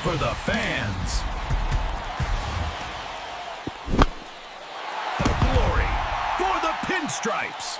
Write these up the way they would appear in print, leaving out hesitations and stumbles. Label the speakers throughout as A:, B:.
A: for the fans. The glory for the pinstripes.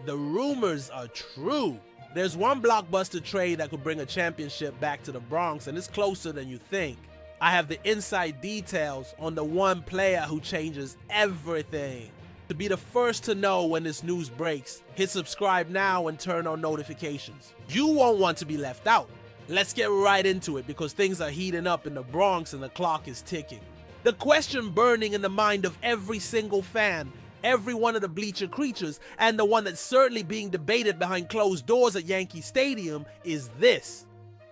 B: The rumors are true. There's one blockbuster trade that could bring a championship back to the Bronx, and it's closer than you think. I have the inside details on the one player who changes everything. To be the first to know when this news breaks, hit subscribe now and turn on notifications. You won't want to be left out. Let's get right into it because things are heating up in the Bronx and the clock is ticking. The question burning in the mind of every single fan, every one of the bleacher creatures, and the one that's certainly being debated behind closed doors at Yankee Stadium is this.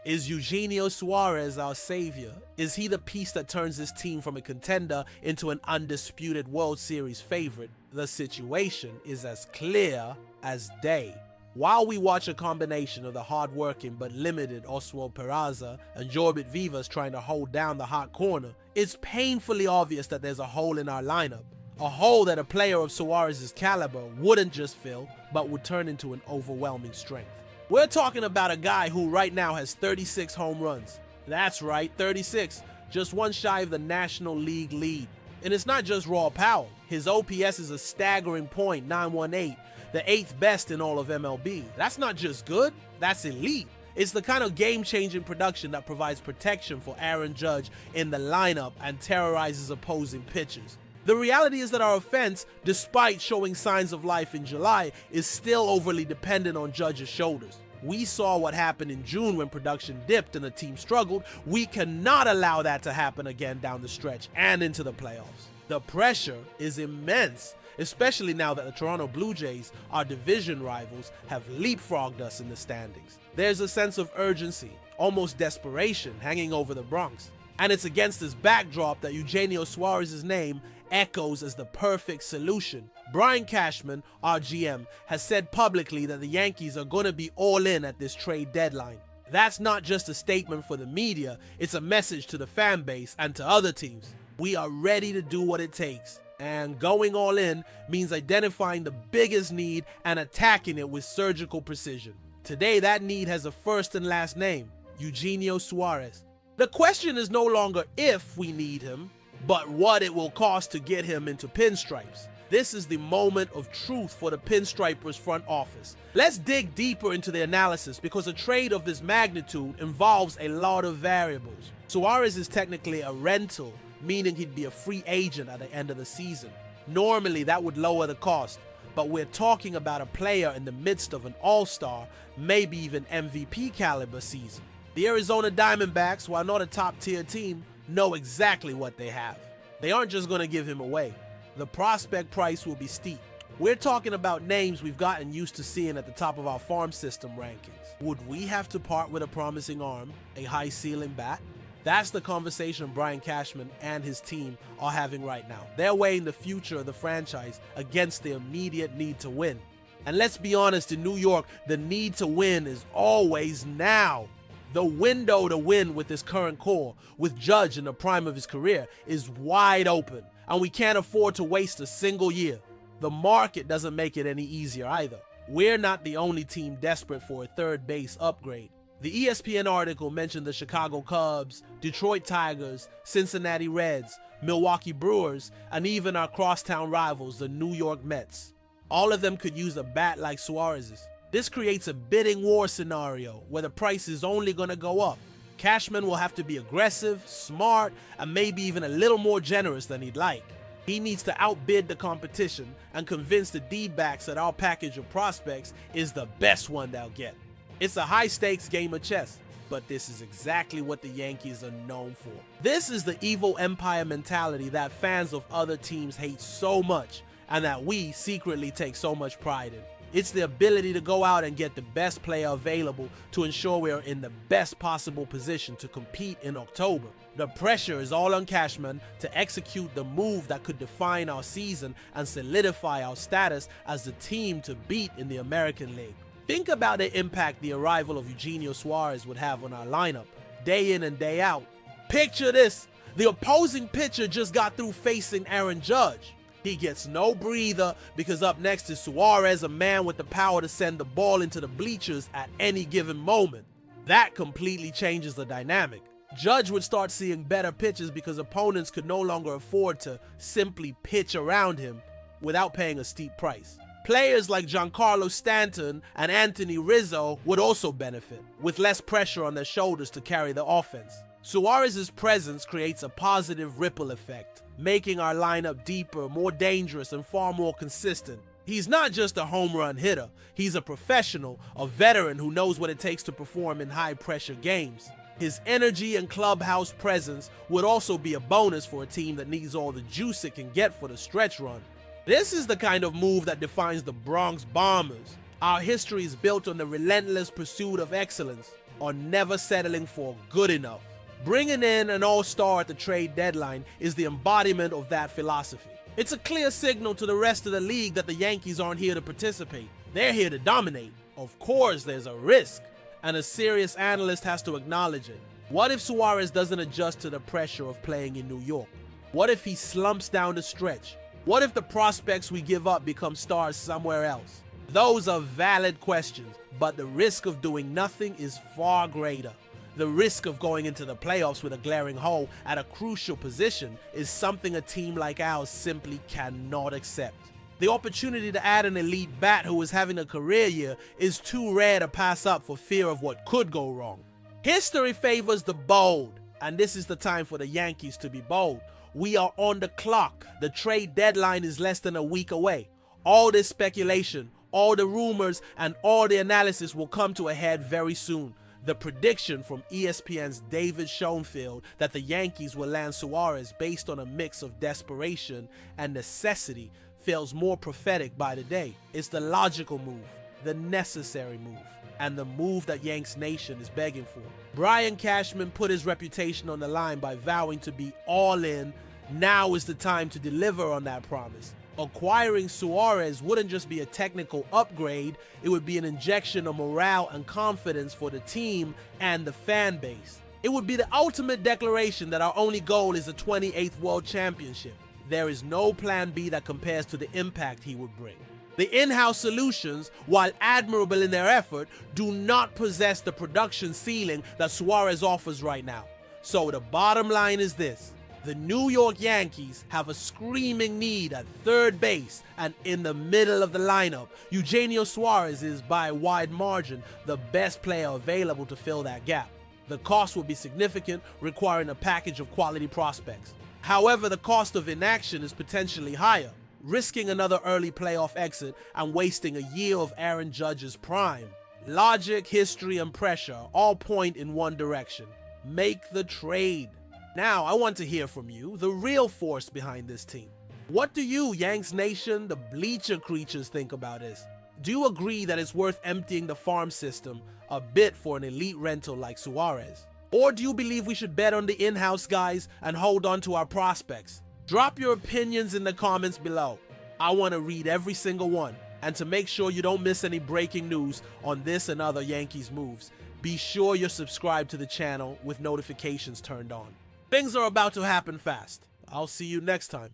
B: Is Eugenio Suárez our savior? Is he the piece that turns this team from a contender into an undisputed World Series favorite? The situation is as clear as day. While we watch a combination of the hard-working but limited Oswald Peraza and Jorbit Vivas trying to hold down the hot corner, it's painfully obvious that there's a hole in our lineup. A hole that a player of Suarez's caliber wouldn't just fill, but would turn into an overwhelming strength. We're talking about a guy who right now has 36 home runs. That's right, 36, just one shy of the National League lead. And it's not just raw power. His OPS is a staggering .918, the 8th best in all of MLB. That's not just good, that's elite. It's the kind of game-changing production that provides protection for Aaron Judge in the lineup and terrorizes opposing pitchers. The reality is that our offense, despite showing signs of life in July, is still overly dependent on Judge's shoulders. We saw what happened in June when production dipped and the team struggled. We cannot allow that to happen again down the stretch and into the playoffs. The pressure is immense, especially now that the Toronto Blue Jays, our division rivals, have leapfrogged us in the standings. There's a sense of urgency, almost desperation, hanging over the Bronx. And it's against this backdrop that Eugenio Suárez's name echoes as the perfect solution. Brian Cashman, our GM, has said publicly that the Yankees are going to be all in at this trade deadline. That's not just a statement for the media, it's a message to the fan base and to other teams. We are ready to do what it takes. And going all in means identifying the biggest need and attacking it with surgical precision. Today, that need has a first and last name, Eugenio Suárez. The question is no longer if we need him, but what it will cost to get him into pinstripes. This is the moment of truth for the pinstripers front office. Let's dig deeper into the analysis because a trade of this magnitude involves a lot of variables. Suarez is technically a rental, meaning he'd be a free agent at the end of the season. Normally that would lower the cost, but we're talking about a player in the midst of an all-star, maybe even MVP caliber season. The Arizona Diamondbacks, while not a top-tier team, know exactly what they have. They aren't just going to give him away. The prospect price will be steep. We're talking about names we've gotten used to seeing at the top of our farm system rankings. Would we have to part with a promising arm, a high ceiling bat? That's the conversation Brian Cashman and his team are having right now. They're weighing the future of the franchise against the immediate need to win. And let's be honest, in New York, the need to win is always now. The window to win with this current core, with Judge in the prime of his career, is wide open, and we can't afford to waste a single year. The market doesn't make it any easier either. We're not the only team desperate for a third base upgrade. The ESPN article mentioned the Chicago Cubs, Detroit Tigers, Cincinnati Reds, Milwaukee Brewers, and even our crosstown rivals, the New York Mets. All of them could use a bat like Suarez's. This creates a bidding war scenario where the price is only going to go up. Cashman will have to be aggressive, smart, and maybe even a little more generous than he'd like. He needs to outbid the competition and convince the D-backs that our package of prospects is the best one they'll get. It's a high-stakes game of chess, but this is exactly what the Yankees are known for. This is the evil empire mentality that fans of other teams hate so much and that we secretly take so much pride in. It's the ability to go out and get the best player available to ensure we are in the best possible position to compete in October. The pressure is all on Cashman to execute the move that could define our season and solidify our status as the team to beat in the American League. Think about the impact the arrival of Eugenio Suárez would have on our lineup, day in and day out. Picture this, the opposing pitcher just got through facing Aaron Judge. He gets no breather because up next is Suarez, a man with the power to send the ball into the bleachers at any given moment. That completely changes the dynamic. Judge would start seeing better pitches because opponents could no longer afford to simply pitch around him without paying a steep price. Players like Giancarlo Stanton and Anthony Rizzo would also benefit, with less pressure on their shoulders to carry the offense. Suarez's presence creates a positive ripple effect, making our lineup deeper, more dangerous, and far more consistent. He's not just a home run hitter, he's a professional, a veteran who knows what it takes to perform in high-pressure games. His energy and clubhouse presence would also be a bonus for a team that needs all the juice it can get for the stretch run. This is the kind of move that defines the Bronx Bombers. Our history is built on the relentless pursuit of excellence, on never settling for good enough. Bringing in an all-star at the trade deadline is the embodiment of that philosophy. It's a clear signal to the rest of the league that the Yankees aren't here to participate. They're here to dominate. Of course, there's a risk, and a serious analyst has to acknowledge it. What if Suarez doesn't adjust to the pressure of playing in New York? What if he slumps down the stretch? What if the prospects we give up become stars somewhere else? Those are valid questions, but the risk of doing nothing is far greater. The risk of going into the playoffs with a glaring hole at a crucial position is something a team like ours simply cannot accept. The opportunity to add an elite bat who is having a career year is too rare to pass up for fear of what could go wrong. History favors the bold, and this is the time for the Yankees to be bold. We are on the clock. The trade deadline is less than a week away. All this speculation, all the rumors, and all the analysis will come to a head very soon. The prediction from ESPN's David Schoenfield that the Yankees will land Suarez based on a mix of desperation and necessity feels more prophetic by the day. It's the logical move, the necessary move, and the move that Yanks Nation is begging for. Brian Cashman put his reputation on the line by vowing to be all in. Now is the time to deliver on that promise. Acquiring Suarez wouldn't just be a technical upgrade, it would be an injection of morale and confidence for the team and the fan base. It would be the ultimate declaration that our only goal is a 28th World Championship. There is no plan B that compares to the impact he would bring. The in-house solutions, while admirable in their effort, do not possess the production ceiling that Suarez offers right now. So the bottom line is this. The New York Yankees have a screaming need at third base, and in the middle of the lineup, Eugenio Suárez is by a wide margin the best player available to fill that gap. The cost will be significant, requiring a package of quality prospects. However, the cost of inaction is potentially higher, risking another early playoff exit and wasting a year of Aaron Judge's prime. Logic, history, and pressure all point in one direction. Make the trade. Now, I want to hear from you, the real force behind this team. What do you, Yanks Nation, the bleacher creatures, think about this? Do you agree that it's worth emptying the farm system a bit for an elite rental like Suarez? Or do you believe we should bet on the in-house guys and hold on to our prospects? Drop your opinions in the comments below. I want to read every single one. And to make sure you don't miss any breaking news on this and other Yankees moves, be sure you're subscribed to the channel with notifications turned on. Things are about to happen fast. I'll see you next time.